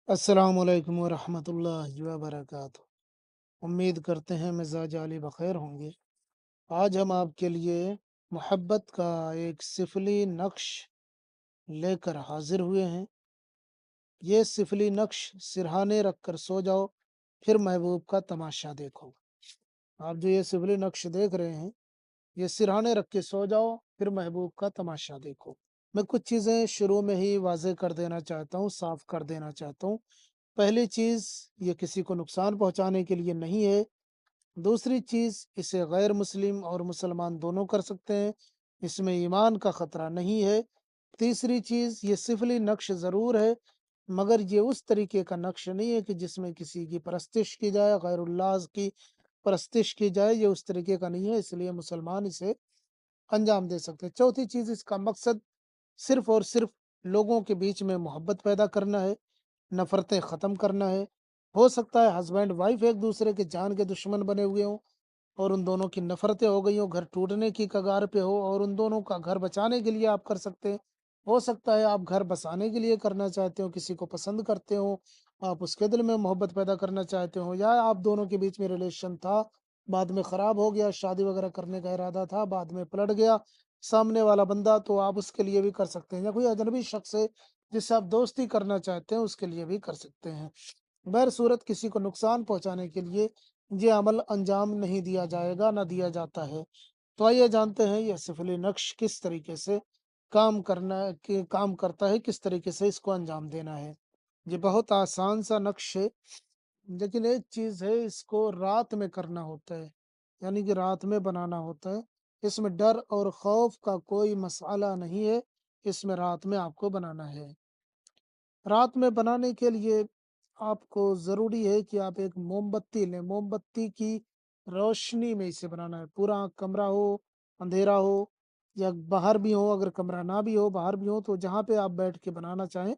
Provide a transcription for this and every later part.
अस्सलाम वालेकुम वरहमतुल्लाहि वबरकातुहू। उम्मीद करते हैं मिजाज आली बखैर होंगे। आज हम आपके लिए मोहब्बत का एक सिफली नक्श लेकर हाजिर हुए हैं। ये सिफली नक्श सिरहाने रखकर सो जाओ, फिर महबूब का तमाशा देखो। आप जो ये सिफली नक्श देख रहे हैं, ये सिरहाने रख के सो जाओ, फिर महबूब का तमाशा देखो। मैं कुछ चीज़ें शुरू में ही वाज़ेह कर देना चाहता हूँ, साफ कर देना चाहता हूँ। पहली चीज़, ये किसी को नुकसान पहुँचाने के लिए नहीं है। दूसरी चीज़, इसे गैर मुस्लिम और मुसलमान दोनों कर सकते हैं, इसमें ईमान का ख़तरा नहीं है। तीसरी चीज़, ये सिफली नक्श ज़रूर है, मगर ये उस तरीके का नक्श नहीं है कि जिसमें किसी की परस्तिश की जाए, गैरुल्लाह की परस्तिश की जाए, ये उस तरीके का नहीं है, इसलिए मुसलमान इसे अंजाम दे सकते हैं। चौथी चीज़, इसका मकसद सिर्फ़ और सिर्फ़ लोगों के बीच में मोहब्बत पैदा करना है, नफ़रतें ख़त्म करना है। हो सकता है हस्बैंड वाइफ़ एक-दूसरे के जान के दुश्मन बने हुए हों और उन दोनों की नफ़रतें हो गई हों, घर टूटने की कगार पे हो और उन दोनों का घर बचाने के लिए आप कर सकते हैं। हो सकता है आप घर बसाने के लिए करना चाहते हो, किसी को पसंद करते हो, आप उसके दिल में मोहब्बत पैदा करना चाहते हो, या आप दोनों के बीच में रिलेशन था, बाद में ख़राब हो गया, शादी वग़ैरह करने का इरादा था, बाद में पलट गया सामने वाला बंदा, तो आप उसके लिए भी कर सकते हैं, या कोई अजनबी शख़्स है जिससे आप दोस्ती करना चाहते हैं, उसके लिए भी कर सकते हैं। बहर सूरत किसी को नुकसान पहुँचाने के लिए ये अमल अंजाम नहीं दिया जाएगा, ना दिया जाता है। तो आइए जानते हैं ये सिफली नक्श किस तरीके से काम करता है, किस तरीके से इसको अंजाम देना है। ये बहुत आसान सा नक्श है, लेकिन एक चीज़ है, इसको रात में करना होता है, यानी कि रात में बनाना होता है। इसमें डर और खौफ का कोई मसाला नहीं है, इसमें रात में आपको बनाना है। रात में बनाने के लिए आपको ज़रूरी है कि आप एक मोमबत्ती लें, मोमबत्ती की रोशनी में इसे बनाना है। पूरा कमरा हो, अंधेरा हो, या बाहर भी हो, अगर कमरा ना भी हो, बाहर भी हो, तो जहाँ पे आप बैठ के बनाना चाहें,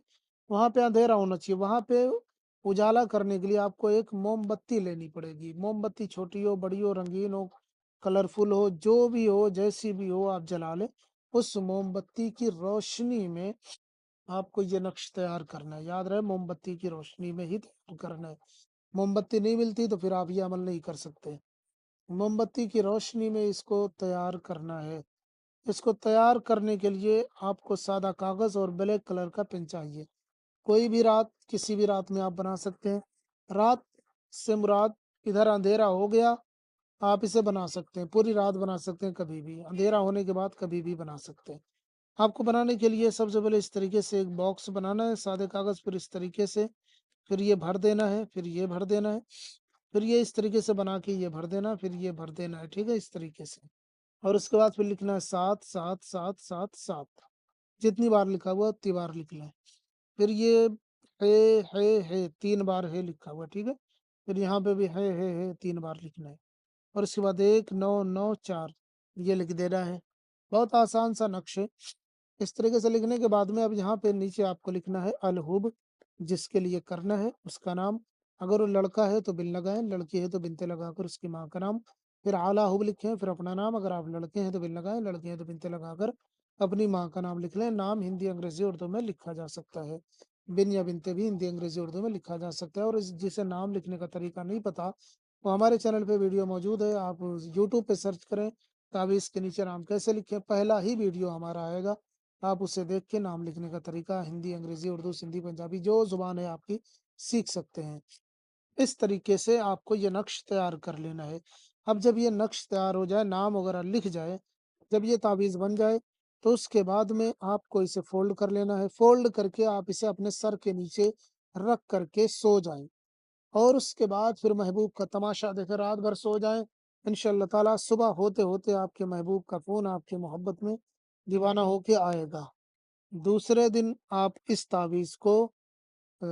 वहाँ पे अंधेरा होना चाहिए। वहाँ पे उजाला करने के लिए आपको एक मोमबत्ती लेनी पड़ेगी। मोमबत्ती छोटी हो, बड़ी हो, रंगीन हो, कलरफुल हो, जो भी हो, जैसी भी हो, आप जला लें। उस मोमबत्ती की रोशनी में आपको ये नक्श तैयार करना है। याद रहे, मोमबत्ती की रोशनी में ही तैयार करना है। मोमबत्ती नहीं मिलती तो फिर आप ये अमल नहीं कर सकते। मोमबत्ती की रोशनी में इसको तैयार करना है। इसको तैयार करने के लिए आपको सादा कागज़ और ब्लैक कलर का पेन चाहिए। कोई भी रात, किसी भी रात में आप बना सकते हैं। रात से मुराद, इधर अंधेरा हो गया, आप इसे बना सकते हैं। पूरी रात बना सकते हैं, कभी भी। अंधेरा होने के बाद कभी भी बना सकते हैं। आपको बनाने के लिए सबसे पहले इस तरीके से एक बॉक्स बनाना है, सादे कागज़ पर इस तरीके से, फिर ये भर देना है, फिर ये भर देना है, फिर ये इस तरीके से बना के ये भर देना, फिर ये भर देना है, ठीक है? इस तरीके से। और उसके बाद फिर लिखना है 7, 7, 7, 7, 7, जितनी बार लिखा हुआ है उतनी बार लिखना है। फिर ये है 3 बार है लिखा हुआ है, ठीक है? फिर यहाँ पे भी है 3 बार लिखना है। और उसके बाद 1, 9, 9, 4 ये लिख देना है। बहुत आसान सा नक्श है। इस तरीके से लिखने के बाद में अब यहाँ पे नीचे आपको लिखना है अलहुब, जिसके लिए करना है उसका नाम। अगर वो लड़का है तो बिन लगाएं, लड़की है तो बिनते लगाकर उसकी माँ का नाम, फिर आला हुब लिखें, फिर अपना नाम। अगर आप लड़के हैं तो बिन लगाएं, लड़की हैं तो बिनते लगाकर अपनी माँ का नाम लिख लें। नाम हिंदी अंग्रेजी उर्दू में लिखा जा सकता है। बिन या बिनते भी हिंदी अंग्रेजी उर्दू में लिखा जा सकता है। और जिसे नाम लिखने का तरीका नहीं पता, वो हमारे चैनल पे वीडियो मौजूद है, आप यूट्यूब पे सर्च करें ताबीज़ के नीचे नाम कैसे लिखें, पहला ही वीडियो हमारा आएगा। आप उसे देख के नाम लिखने का तरीका हिंदी, अंग्रेज़ी, उर्दू, सिंधी, पंजाबी जो ज़ुबान है आपकी, सीख सकते हैं। इस तरीके से आपको ये नक्श तैयार कर लेना है। अब जब ये नक्श तैयार हो जाए, नाम वगैरह लिख जाए, जब ये ताबीज़ बन जाए, तो उसके बाद में आपको इसे फ़ोल्ड कर लेना है। फ़ोल्ड करके आप इसे अपने सर के नीचे रख कर के सो जाएँ, और उसके बाद फिर महबूब का तमाशा देखें, रात भर सो जाएँ। इंशाअल्लाह ताला सुबह होते-होते आपके महबूब का फ़ोन आपकी मोहब्बत में दीवाना होके आएगा। दूसरे दिन आप इस तावीज़ को अ,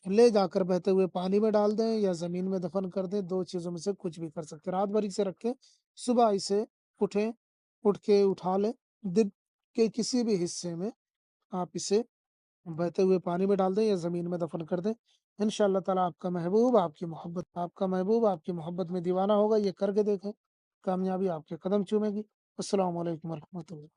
ले जाकर बहते हुए पानी में डाल दें या ज़मीन में दफ़न कर दें, 2 चीज़ों में से कुछ भी कर सकते हैं। रात भर इसे रखें, सुबह इसे उठें, उठ के उठा लें। दिन के किसी भी हिस्से में आप इसे बहते हुए पानी में डाल दें या ज़मीन में दफ़न कर दें। इंशाअल्लाह ताला आपका महबूब आपकी मोहब्बत में दीवाना होगा। ये करके देखें, कामयाबी आपके कदम चूमेगी। अस्सलामु अलैकुम वरहमतुल्लाह।